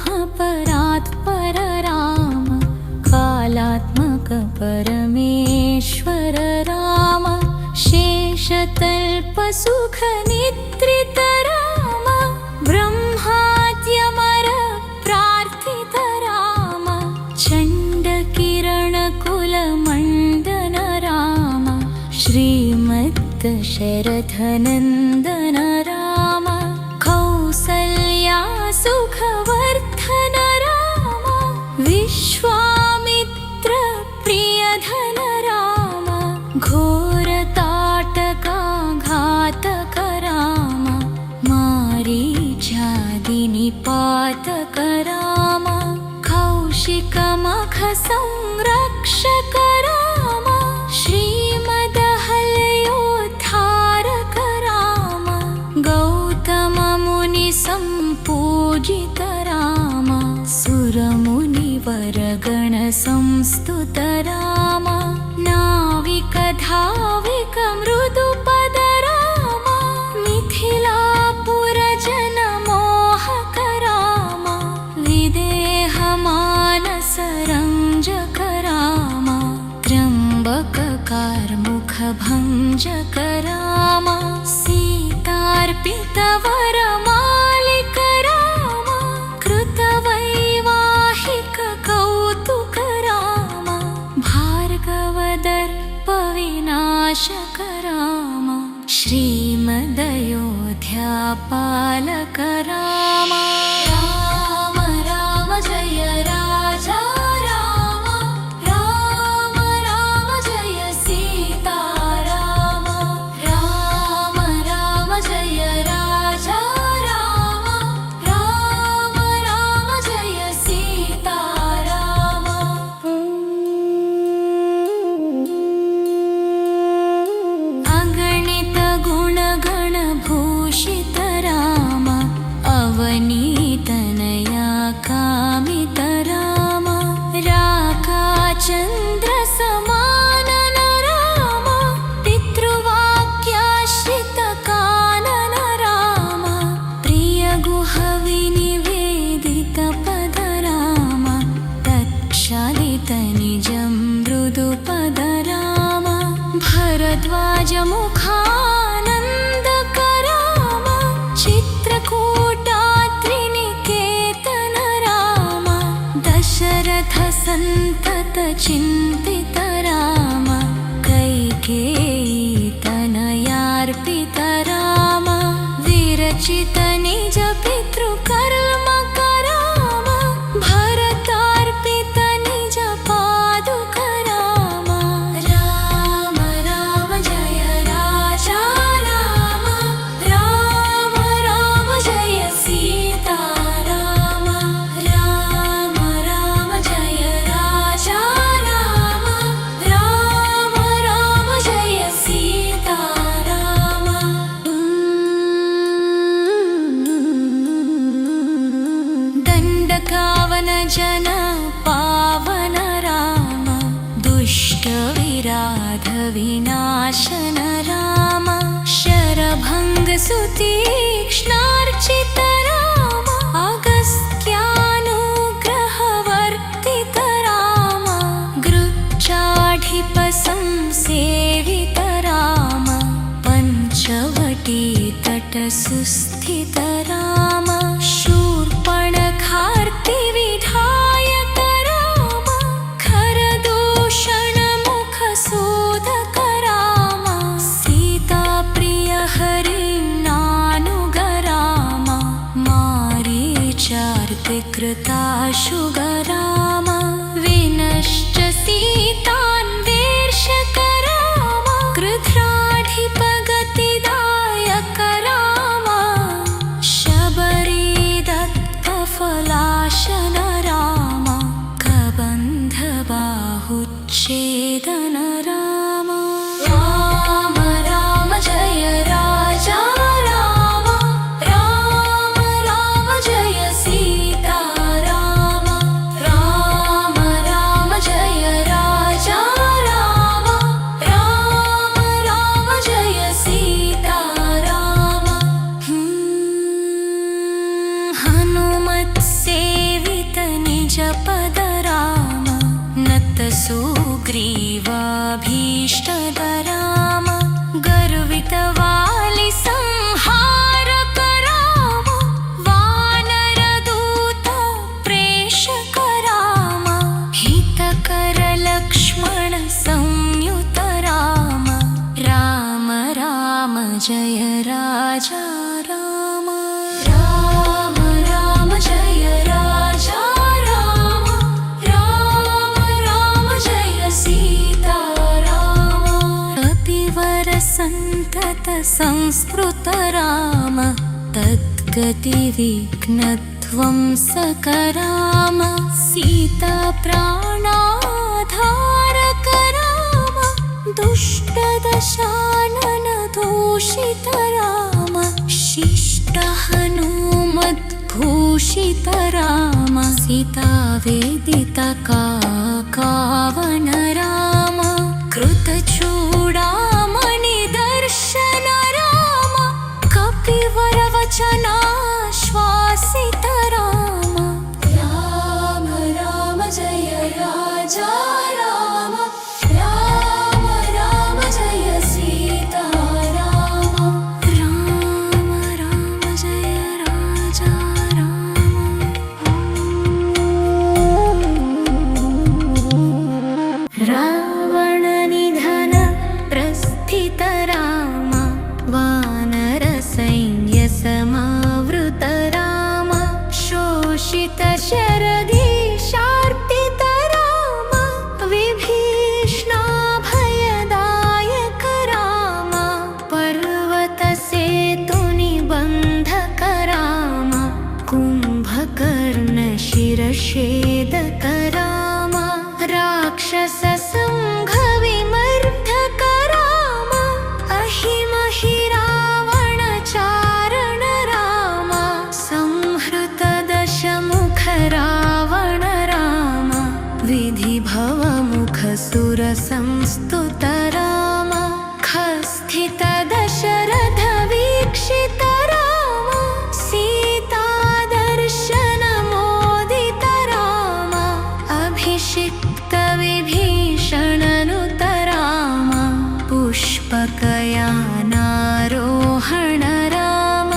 परात् परराम कालात्मक परमेश्वर राम शेषतल्पसुखनिद्रित राम ब्रह्माद्यमर प्रार्थित राम चण्डकिरणकुलमण्डन राम श्रीमद्दशरथनन्दन राम कौसल्या सुखवर्धन राम विश्वामित्र प्रियधन राम घोरताटकाघातक राम मारीचादिनिपातक राम कौशिकमख संरक्षक राम श्रीमदहल्योद्धारक राम गौतममुनि सम्पूजित राम सुरमुनिवरगण संस्तुत राम नाविकधाविक मृदुपद राम मिथिलापुरजनमोहक राम विदेहमानसरञ्जक राम त्र्यम्बककार्मुकभञ्जक राम सीतार्पितवरमालिक राम कृतवैवाहिक कौतुक राम भार्गवदर्पविनाशक राम श्रीमदयोध्यापालक राम राम राम जय राजा राम राम राम जय सीता राम राम राम जय राजा राम राम राम जय सीता राम अगणित गुणगण भूषित राम अवनीतनया कामित राम राकाचन्द्र समानन राम पितृवाक्याश्रित कानन राम प्रियगुहविनिवेदित पद राम तच्छालित निजं मृदुपद राम भरद्वाजमुखानन्दक राम चित्रकूटात्रिनिकेतन राम दशरथ सन्तत चिन्तित राम कैकेयीतनयार्पित राम विरचित निज पितृकर्मक राम भरतार्पित निज पादुक राम राम राम जय राजा राम राम राम जय सीता राम राम राम जय राजा राम राम राम जय सीता राम दण्डकावन जन पावन राम दुष्ट विराध विनाशन राम शरभंग सुतीक्ष्णार्चित राम अगस्त्यानुग्रहवर्तित राम गृच्छाढिप संसेवित राम पंचवटी तट सुस्थित राम शूर्पणखार्ति विधायक राम खरदूषण मुख शोधक राम सीताप्रिय हरिणानुग राम मारीचार्पिकृताशुग राम विनश्च सीतान्वेषक राम कृध्राढिपगतिदायक राम शबरीदत्तफलाशन राम कबन्धबाहुच्छेदन राम राम राम जय राजा राम राम राम जय सीता राम राम राम जय राजा सुग्रीवाभीष्टदराम गर्वितवालि संहारक राम वानरदूत प्रेषक राम हितकर लक्ष्मण संयुत राम राम राम जय राजा राम राम राम जय राजा राम राम राम जय सीता राम कपिवर संतत संस्कृत राम तद्गतिविघ्नध्वंसक राम सीता प्राणाधारक राम दुष्टदशानन दूषित राम शिष्ट हनुमद्भूषित राम सीता वेदित कावन राम कृतचूडामणि दर्शन राम कपिवर वचनाश्वासित राम राम राम जय राजा राम राम राम जय सीता राम राम राम जय राजा रावण निधन प्रस्थित राम वानर सैन्य समावृत राम शोषित शरदीशार्पित राम विभीषणाभयदायक राम पर्वत सेतुनिबन्धक राम कुम्भकर्ण शिरच्छेदक राम राक्षस संघ विमर्दक राम अहिमहि रावण चारण राम संहृत दशमुख रावण राम विधिभव मुख सुर संस्तुत राम खस्थित दशरथ वीक्षित राम सीता दर्शन मोदित राम अभिषिक्त विभीषणनुत राम पुष्पकयानारोहण राम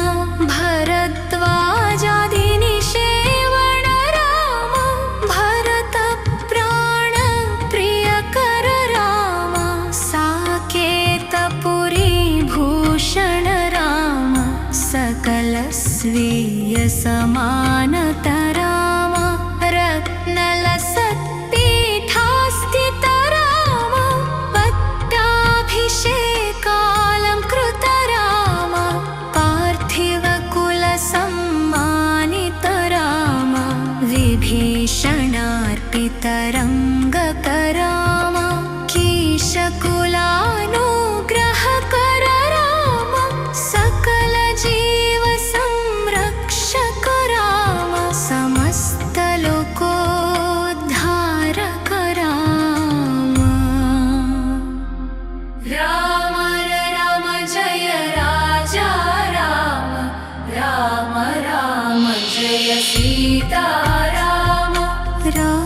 भरद्वाजादिनिषेवण राम भरत प्राण प्रियकर राम साकेतपुरी भूषण राम सकल स्वीय समानत राम रत्नलसत् पीठास्थित राम पट्टाभिषेकालङ्कृत राम पार्थिव कुल सम्मानित राम विभीषणार्पित रङ्गक राम कीशकुलानुग्रहकर राम सकल जीव संरक्षक राम समस्त लोकोद्धारक राम राम राम जय राजा राम राम राम जय सीता राम राम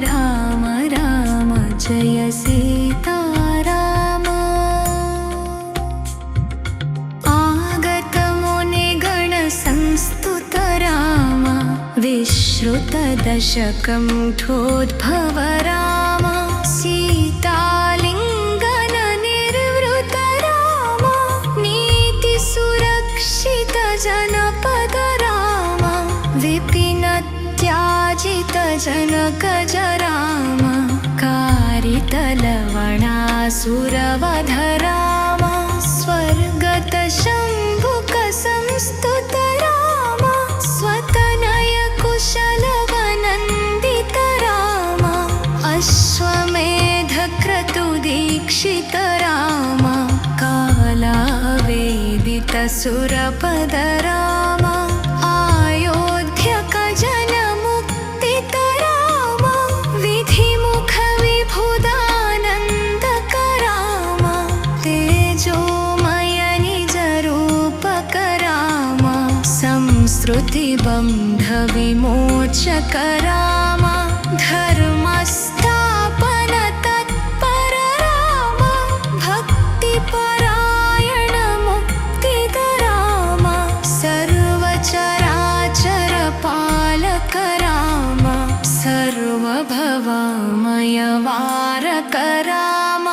राम राम जय सीता राम आगत मुनिगण संस्तुत राम विश्रुत दशकण्ठोद्भव राम सीतालिङ्गन निर्वृत राम नीति सुरक्षित जनपद राम विपिन त्याजित जनक राम कारित लवणासुरवध राम स्वर्गत शम्भुक संस्तुत राम स्वतनय कुशलवनन्दित राम अश्वमेध क्रतुदीक्षित राम कालावेदित सुरपद राम अयोध्यक जनमुक्तित राम विधिमुख विभुदानन्दक राम तेजोमय निज रूपक राम संस्कृत स्मृतिबन्धविमोचक राम धर्मस्थापन तत्पर राम भक्तिपरायण मुक्तिद राम सर्वचराचर पालक राम सर्वभवमय वारक राम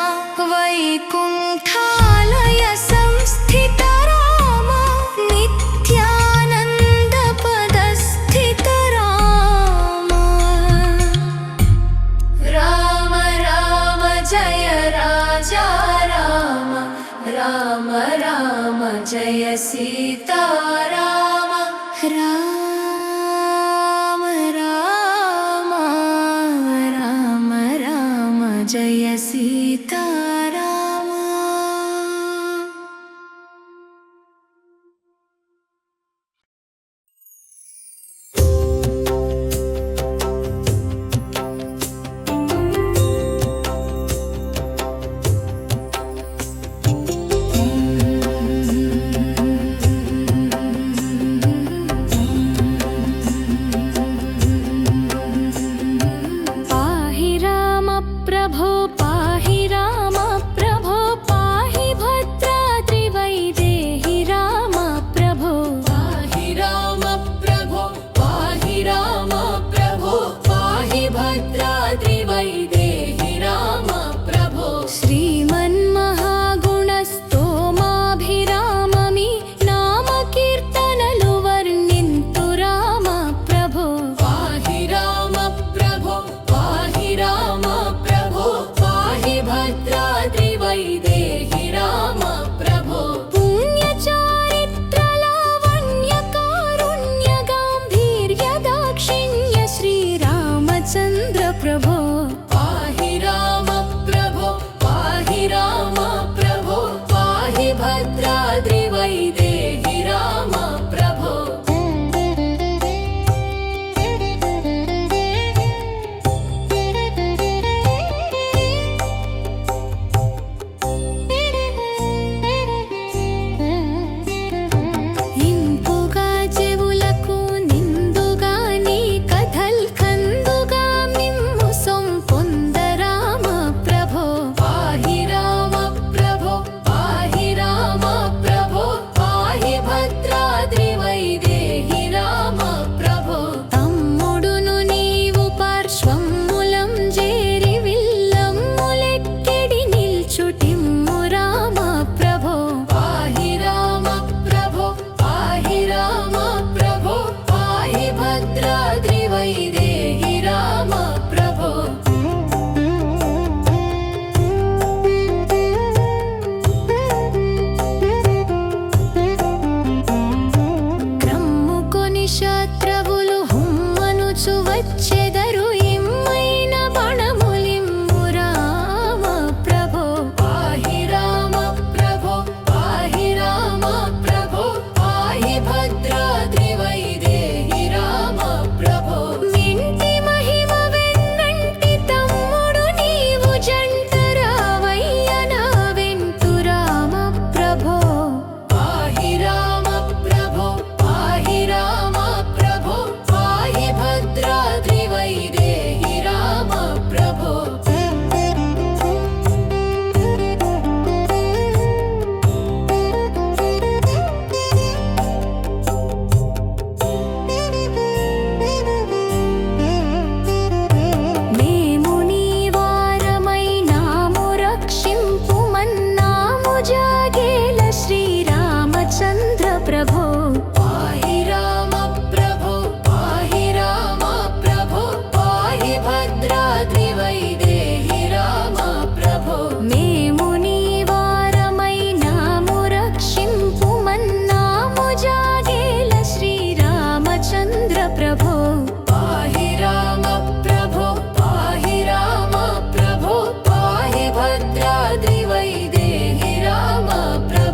वैकुण्ठालय संस्थित राम नित्यानन्द पदस्थित राम राम राम जय राजा राम राम राम जय सीता राम राम राम राम राम जय सीता राम पाहि राम प्रभो पाहि राम प्रभो पाहि भद्राद्रि वैदेहि राम प्रभो पाहि राम प्रभो पाहि राम प्रभो पाहि भद्राद्रि वैदेहि राम प्रभो श्रीमन्महागुणस्तोमाभिराममि नाम कीर्तनलु वर्णिन्तु राम प्रभो पाहि राम प्रभो पाहि राम प्रभो पाहि भद्राद्रि वैदेहि राम प्रभो पुण्यचारित्रलावण्यकारुण्यगाम्भीर्यदाक्षिण्य श्रीरामचन्द्र प्रभो पाहि राम प्रभो पाहि राम प्रभो पाहि भद्राद्रि वैदेहि राम प्रभो ఇంపుగా చెవులకు నిందుగా నీ కథల్ కందుగా మిమ్ము సొంపొంద రామ ప్రభో पाहि राम प्रभो पाहि राम प्रभो पाहि भद्राद्रि वैदेहि राम प्रभो తమ్ముడును నీవు పార్శ్వములం జేరి విల్లమ్ములెక్కెడి నిల్చుటిమ్ము రామ ప్రభో पाहि राम प्रभो पाहि राम प्रभो पाहि भद्राद्रि वैदेहि राम प्रभो క్రమ్ముకొని శత్రువులు హుమ్మనుచు వచ్చెదరు ఇమ్మైన బణములిమ్ము రామ ప్రభో पाहि राम प्रभो पाहि राम प्रभो पाहि भद्राद्रि वैदेहि राम प्रभो మింటి మహిమ వెన్నంటి తమ్ముడు నీవు జంట రావయ్య నా వెంటు రామ ప్రభో पाहि राम प्रभो पाहि राम प्रभो पाहि भद्राद्रि वैदेहि राम प्रभो మేము నీ వారమై నాము రక్షింపుమన్నాము జాగేల శ్రీరామచంద్ర ప్రభో पाहि राम प्रभो पाहि राम प्रभो पाहि भद्राद्रि वैदेहि राम प्रभो మేము నీ వారమై నాము రక్షింపుమన్నాము జాగేల శ్రీరామచంద్ర ప్రభో पाहि राम प्रभो पाहि राम प्रभो पाहि भद्राद्रि वैदेहि राम प्रभो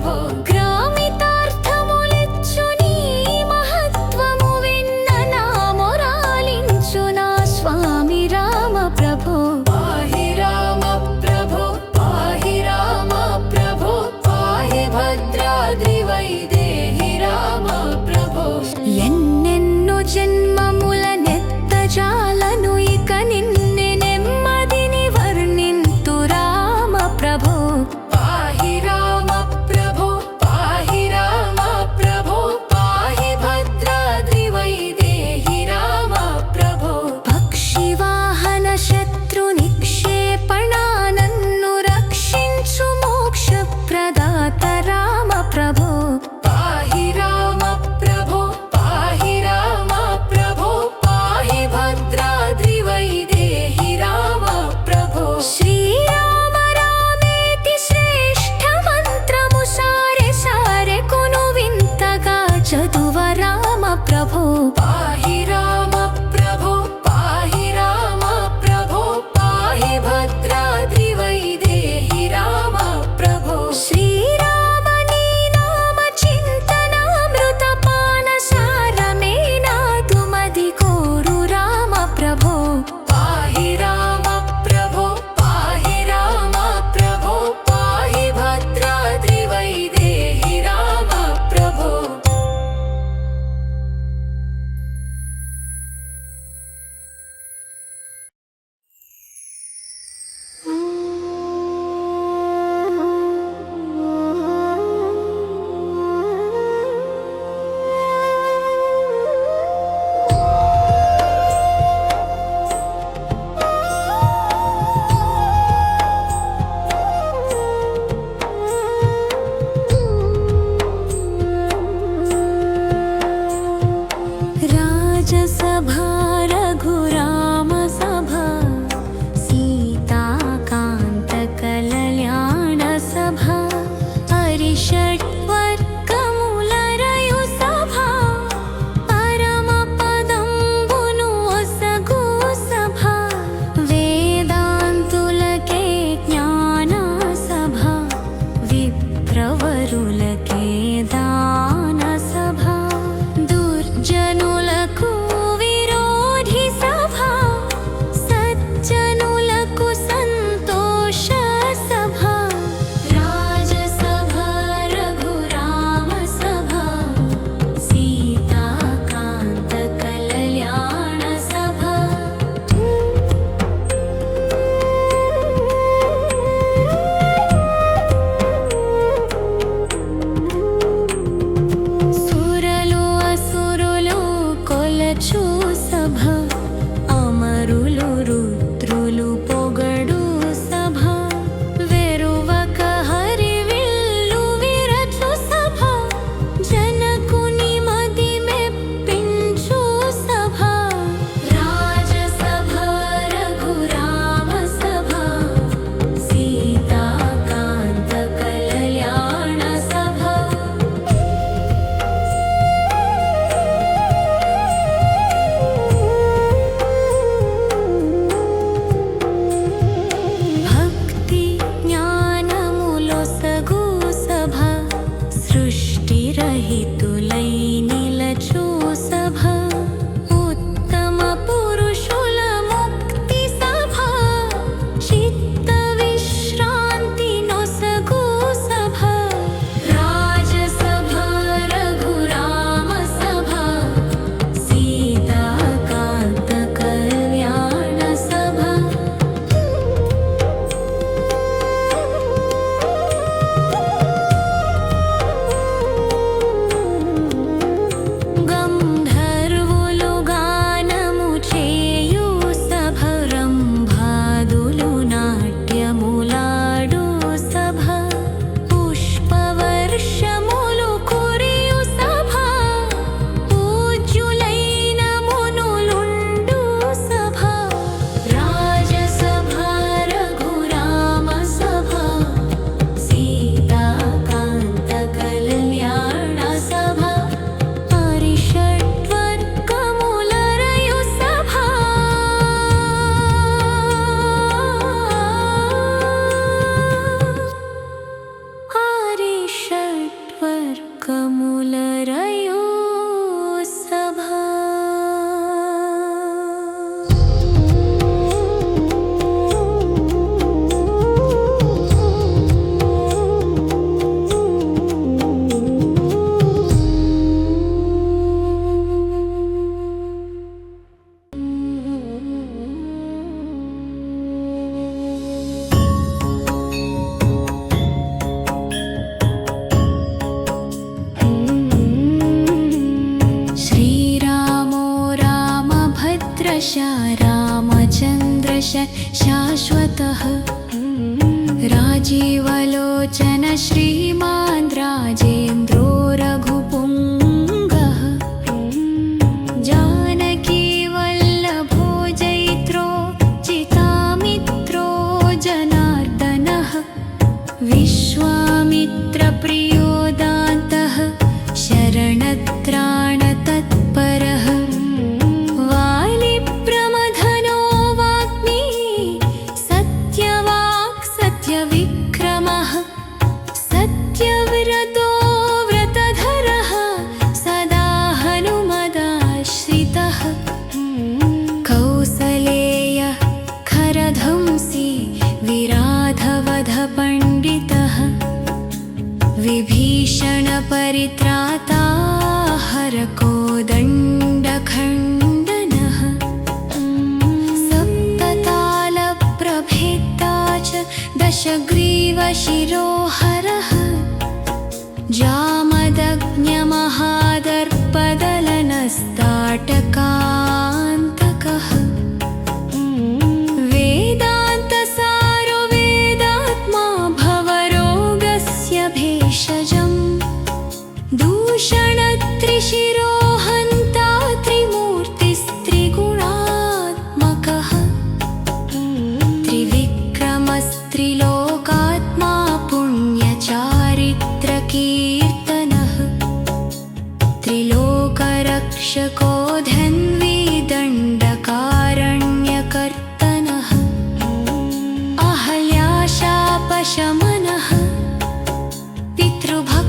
హితులై నిలచు సభ ఉత్తమ పురుషుల ముక్తి సభ చిత్త విశ్రాంతి నొసగు సభ రాజసభ రఘురామ సభ సీతాకాంత కళ్యాణ సభ గంధర్వులు గానము చేయు సభ రంభాదులు నాట్యములాడు సభ పుష్పవర్షములు కురియు సభ పూజ్యులైన మునులుండు సభ రాజసభ రఘురామ సభ సీతాకాంత కళ్యాణ సభ హరిషడ్వర్గములరయు సభ హరిషడ్వర్గములరయు సభ శ్రీరామో రామభద్రశ రామచంద్రశ శాశ్వతః రాజీవలోచన శ్రీమాన్ రాజేంద్రో రఘుపుంగః జానకీ వల్లభో జైత్రో చితామిత్రో జనార్దనః విశ్వామిత్రప్రియో దాन्तः शरणत्राणतत्परः वालिप्रमथनो वाग्मी सत्यवाक् सत्यविक्रमः सत्यव्रतो व्रतधरः सदा हनुमदाश्रितः कौसलेयः खरध्वंसी विराधवधपण्डितः विभीषणपरित्राता हरकोदण्डखण्डनः सप्ततालप्रभेत्ता च दशग्रीवशिरोहरः जामदग्न्यमहादर्पदलनस्ताटकान्तकः वेदान्तसारो वेदात्मा भवरोगस्य भेषजम् दूषणत्रिशिरोहन्ता त्रिमूर्तिस्त्रिगुणात्मकः त्रिविक्रमस्त्रिलोकात्मा पुण्यचारित्रकीर्तनः त्रिलोकरक्षको धन्वी दण्डकारण्यकर्तनः अहल्याशापशमनः पितृभक्तिप्रदायकः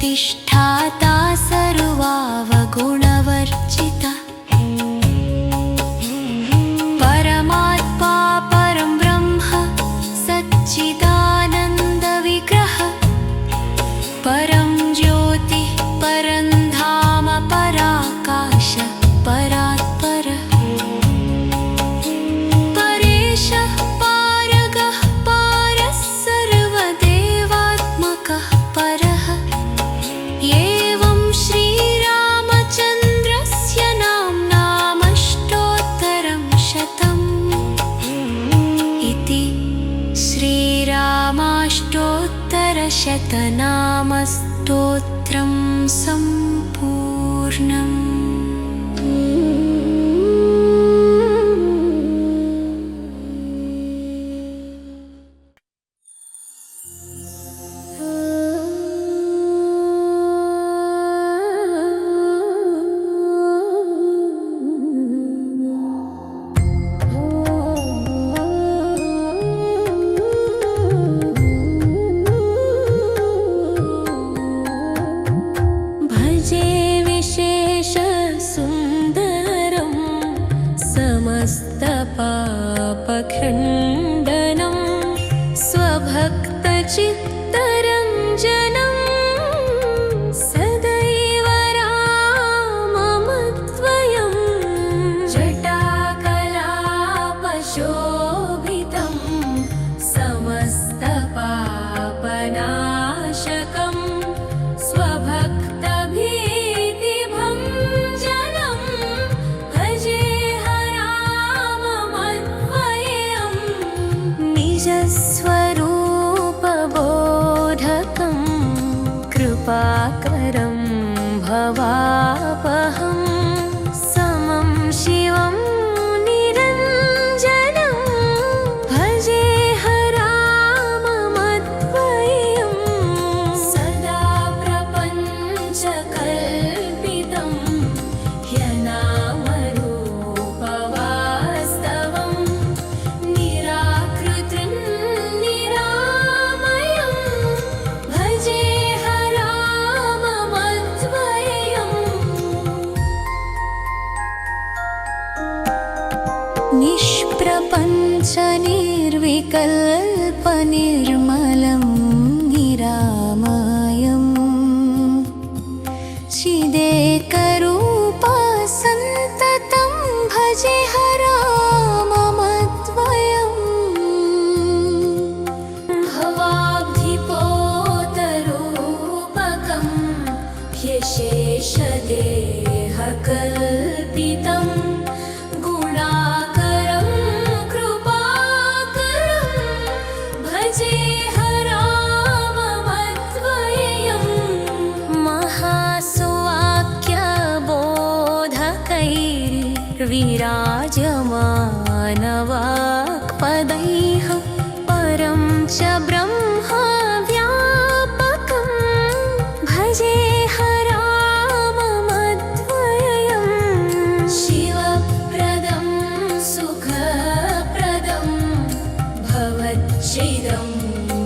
प्रतिष्ठाता सर्वावगुणवर्जिता परमात्मा परं ब्रह्म सच्चिदानन्दविग्रह परं ज्योति परं धाम पराकाश परात्परः परेशः पारगः पारः सर्वदेवात्मकः परः एवं श्रीरामचन्द्रस्य नाम्नामष्टोत्तरं शतम् इति श्रीरामाष्टोत्तरशतनामस्तोत्रं सम्पूर्णम्। भजे विशेषसुन्दरं समस्तपापखण्डनं स्वभक्तचित्तरञ्जनं सदैव राममद्वयं जटाकलापशोभितं समस्तपापनाशकं स्वभक्तभीतिभञ्जनं भजेऽहराममद्वयं निजस्वरूपबोधकं कृपाकरं भवापहं समं शिवं निरञ्जनं भजेऽहराममद्वयं सदा प्रपञ्चकल्पितं ह्यनामरूपवास्तवं निराकृतिं निरामयं भजेऽहराममद्वयम् निष्प्रपञ्चनिर्विकल्पनिर्मलं निरामयम् चिदेकरूपसन्ततं भजेऽहराममद्वयम् भवाब्धिपोतरूपकं ह्यशेषदेहकल्पितं गुणाकरं कृपाकरं भजेऽहराममद्वयम् महासुवाक्यबोधकैर्विराजमानवाक्पदैः परं च ब्रह्मव्यापकं भजेऽहराममद्वयम् शिवप्रदं सुखप्रदं भवच्चिदं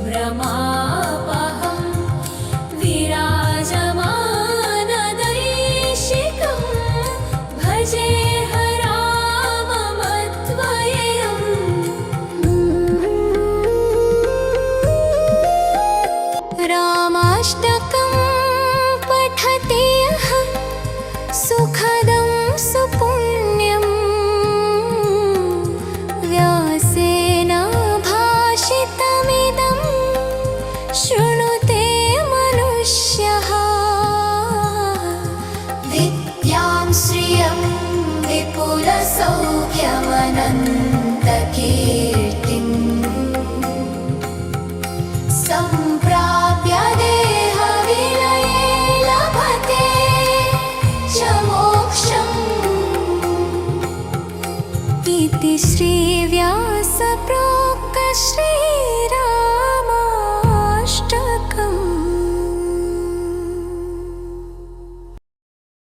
भ्रमापहं विराजमानदैशिकं भजेऽहराममद्वयम् रामाष्टकं पठति यः सुखदं सुपुण्यं व्यासेन भाषितमिदं शृणुते मनुष्यः विद्यां श्रियं विपुलसौख्यमनन्तम्